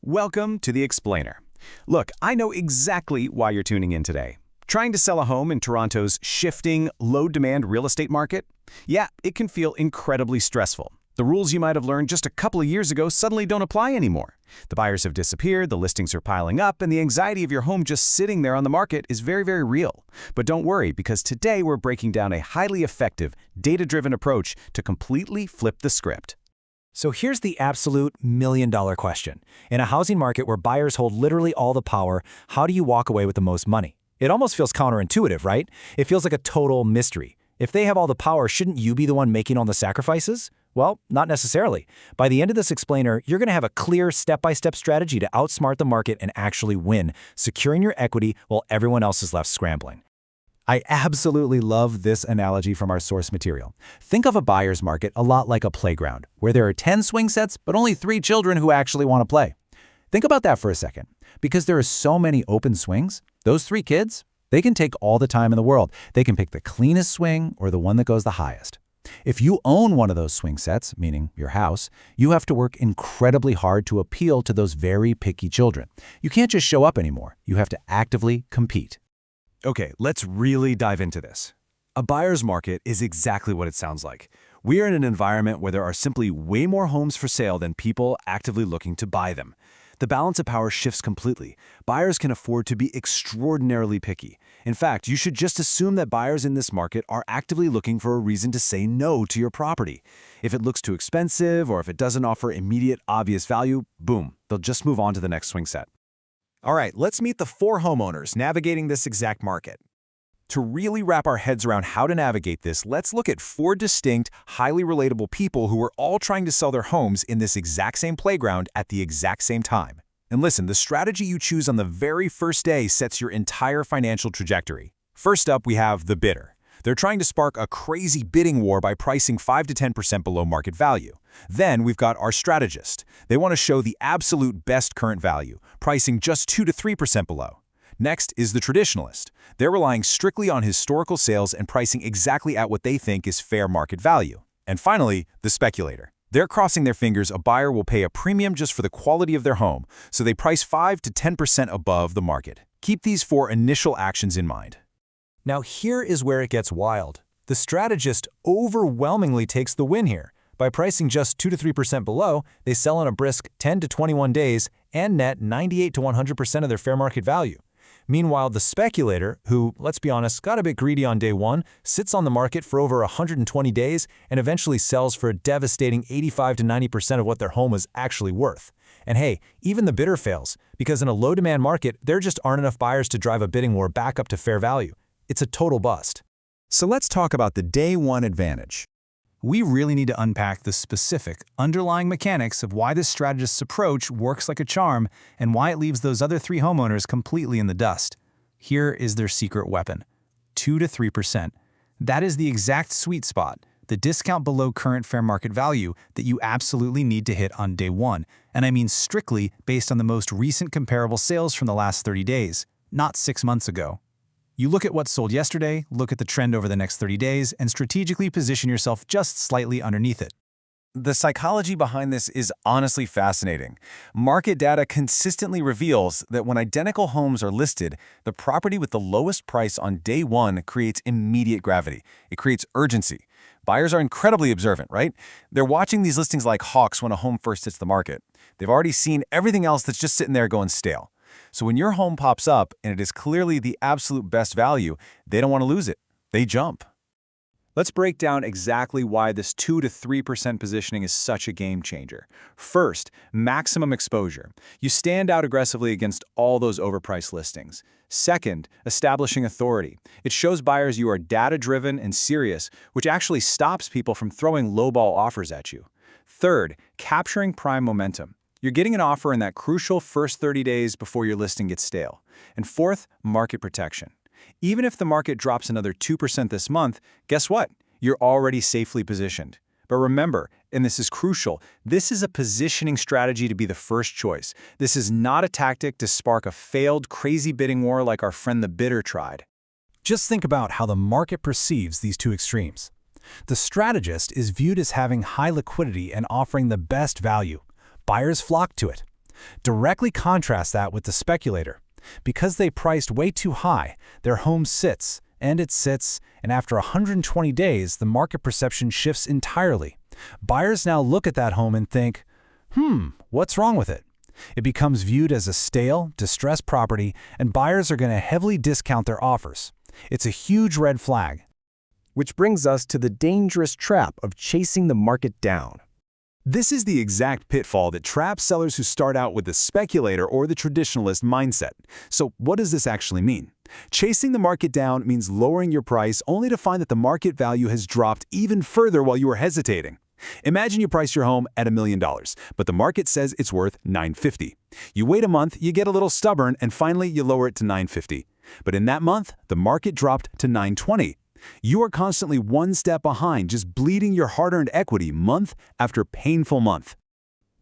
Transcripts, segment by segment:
Welcome to The Explainer. Look, I know exactly why you're tuning in today. Trying to sell a home in Toronto's shifting, low-demand real estate market? Yeah, it can feel incredibly stressful. The rules you might have learned just a couple of years ago suddenly don't apply anymore. The buyers have disappeared, the listings are piling up, and the anxiety of your home just sitting there on the market is very, very real. But don't worry, because today we're breaking down a highly effective, data-driven approach to completely flip the script. So here's the absolute million-dollar question. In a housing market where buyers hold literally all the power, how do you walk away with the most money? It almost feels counterintuitive, right? It feels like a total mystery. If they have all the power, shouldn't you be the one making all the sacrifices? Well, not necessarily. By the end of this explainer, you're going to have a clear step-by-step strategy to outsmart the market and actually win, securing your equity while everyone else is left scrambling. I absolutely love this analogy from our source material. Think of a buyer's market a lot like a playground, where there are 10 swing sets, but only 3 children who actually want to play. Think about that for a second. Because there are so many open swings, those 3 kids, they can take all the time in the world. They can pick the cleanest swing or the one that goes the highest. If you own one of those swing sets, meaning your house, you have to work incredibly hard to appeal to those very picky children. You can't just show up anymore. You have to actively compete. Okay, let's really dive into this. A buyer's market is exactly what it sounds like. We are in an environment where there are simply way more homes for sale than people actively looking to buy them. The balance of power shifts completely. Buyers can afford to be extraordinarily picky. In fact, you should just assume that buyers in this market are actively looking for a reason to say no to your property. If it looks too expensive or if it doesn't offer immediate, obvious value, boom, they'll just move on to the next swing set. All right, let's meet the 4 homeowners navigating this exact market. To really wrap our heads around how to navigate this, let's look at 4 distinct, highly relatable people who are all trying to sell their homes in this exact same playground at the exact same time. And listen, the strategy you choose on the very first day sets your entire financial trajectory. First up, we have the bidder. They're trying to spark a crazy bidding war by pricing 5 to 10% below market value. Then we've got our strategist. They want to show the absolute best current value, pricing just 2 to 3% below. Next is the traditionalist. They're relying strictly on historical sales and pricing exactly at what they think is fair market value. And finally, the speculator. They're crossing their fingers a buyer will pay a premium just for the quality of their home, so they price 5 to 10% above the market. Keep these 4 initial actions in mind. Now here is where it gets wild. The strategist overwhelmingly takes the win here. By pricing just 2 to 3% below, they sell in a brisk 10 to 21 days and net 98 to 100% of their fair market value. Meanwhile, the speculator, who, let's be honest, got a bit greedy on day 1, sits on the market for over 120 days and eventually sells for a devastating 85 to 90% of what their home was actually worth. And hey, even the bidder fails, because in a low-demand market, there just aren't enough buyers to drive a bidding war back up to fair value. It's a total bust. So let's talk about the day 1 advantage. We really need to unpack the specific, underlying mechanics of why this strategist's approach works like a charm and why it leaves those other 3 homeowners completely in the dust. Here is their secret weapon: 2 to 3%. That is the exact sweet spot, the discount below current fair market value that you absolutely need to hit on day 1, and I mean strictly based on the most recent comparable sales from the last 30 days, not 6 months ago. You look at what sold yesterday, look at the trend over the next 30 days, and strategically position yourself just slightly underneath it. The psychology behind this is honestly fascinating. Market data consistently reveals that when identical homes are listed, the property with the lowest price on day 1 creates immediate gravity. It creates urgency. Buyers are incredibly observant, right? They're watching these listings like hawks when a home first hits the market. They've already seen everything else that's just sitting there going stale. So when your home pops up and it is clearly the absolute best value, they don't want to lose it. They jump. Let's break down exactly why this 2 to 3% positioning is such a game changer. First, maximum exposure. You stand out aggressively against all those overpriced listings. Second, establishing authority. It shows buyers you are data-driven and serious, which actually stops people from throwing lowball offers at you. Third, capturing prime momentum. You're getting an offer in that crucial first 30 days before your listing gets stale. And fourth, market protection. Even if the market drops another 2% this month, guess what? You're already safely positioned. But remember, and this is crucial, this is a positioning strategy to be the first choice. This is not a tactic to spark a failed, crazy bidding war like our friend the bidder tried. Just think about how the market perceives these 2 extremes. The strategist is viewed as having high liquidity and offering the best value. Buyers flock to it. Directly contrast that with the speculator. Because they priced way too high, their home sits, and after 120 days, the market perception shifts entirely. Buyers now look at that home and think, what's wrong with it? It becomes viewed as a stale, distressed property, and buyers are going to heavily discount their offers. It's a huge red flag. Which brings us to the dangerous trap of chasing the market down. This is the exact pitfall that traps sellers who start out with the speculator or the traditionalist mindset. So what does this actually mean? Chasing the market down means lowering your price only to find that the market value has dropped even further while you are hesitating. Imagine you price your home at $1 million, but the market says it's worth $950. You wait a month, you get a little stubborn, and finally you lower it to $950. But in that month, the market dropped to $920. You are constantly one step behind, just bleeding your hard-earned equity month after painful month.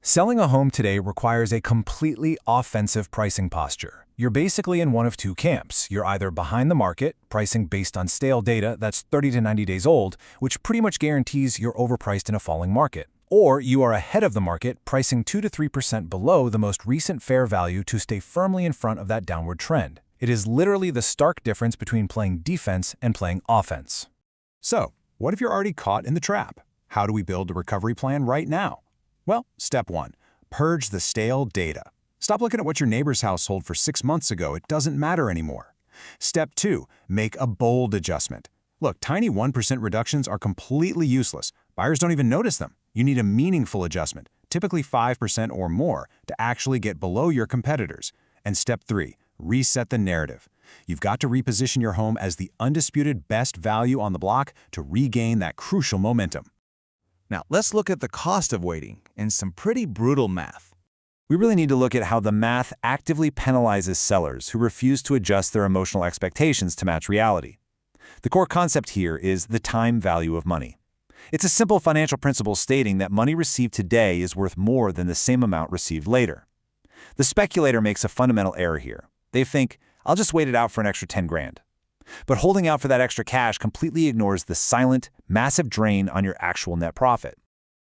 Selling a home today requires a completely offensive pricing posture. You're basically in one of two camps. You're either behind the market, pricing based on stale data that's 30 to 90 days old, which pretty much guarantees you're overpriced in a falling market. Or you are ahead of the market, pricing 2 to 3% below the most recent fair value to stay firmly in front of that downward trend. It is literally the stark difference between playing defense and playing offense. So, what if you're already caught in the trap? How do we build a recovery plan right now? Well, step 1, purge the stale data. Stop looking at what your neighbor's house sold for 6 months ago. It doesn't matter anymore. Step 2, make a bold adjustment. Look, tiny 1% reductions are completely useless. Buyers don't even notice them. You need a meaningful adjustment, typically 5% or more, to actually get below your competitors. And step 3, reset the narrative. You've got to reposition your home as the undisputed best value on the block to regain that crucial momentum. Now, let's look at the cost of waiting and some pretty brutal math. We really need to look at how the math actively penalizes sellers who refuse to adjust their emotional expectations to match reality. The core concept here is the time value of money. It's a simple financial principle stating that money received today is worth more than the same amount received later. The speculator makes a fundamental error here. They think, I'll just wait it out for an extra 10 grand. But holding out for that extra cash completely ignores the silent, massive drain on your actual net profit.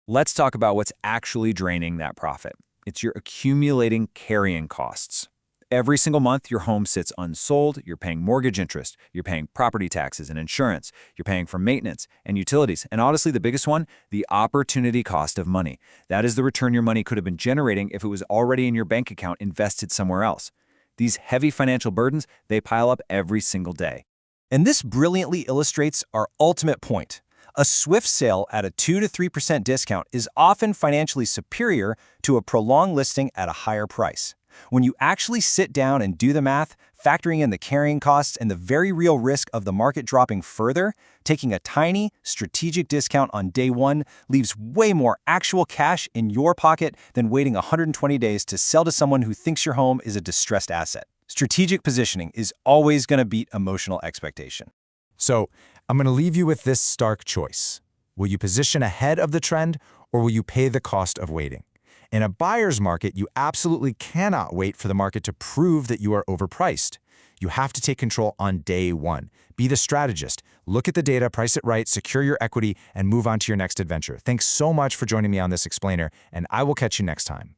Let's talk about what's actually draining that profit. It's your accumulating carrying costs. Every single month, your home sits unsold, you're paying mortgage interest, you're paying property taxes and insurance, you're paying for maintenance and utilities, and honestly, the biggest one, the opportunity cost of money. That is the return your money could have been generating if it was already in your bank account invested somewhere else. These heavy financial burdens, they pile up every single day. And this brilliantly illustrates our ultimate point. A swift sale at a 2 to 3% discount is often financially superior to a prolonged listing at a higher price. When you actually sit down and do the math, factoring in the carrying costs and the very real risk of the market dropping further, taking a tiny, strategic discount on day one leaves way more actual cash in your pocket than waiting 120 days to sell to someone who thinks your home is a distressed asset. Strategic positioning is always going to beat emotional expectation. So, I'm going to leave you with this stark choice. Will you position ahead of the trend, or will you pay the cost of waiting? In a buyer's market, you absolutely cannot wait for the market to prove that you are overpriced. You have to take control on day one. Be the strategist. Look at the data, price it right, secure your equity, and move on to your next adventure. Thanks so much for joining me on this explainer, and I will catch you next time.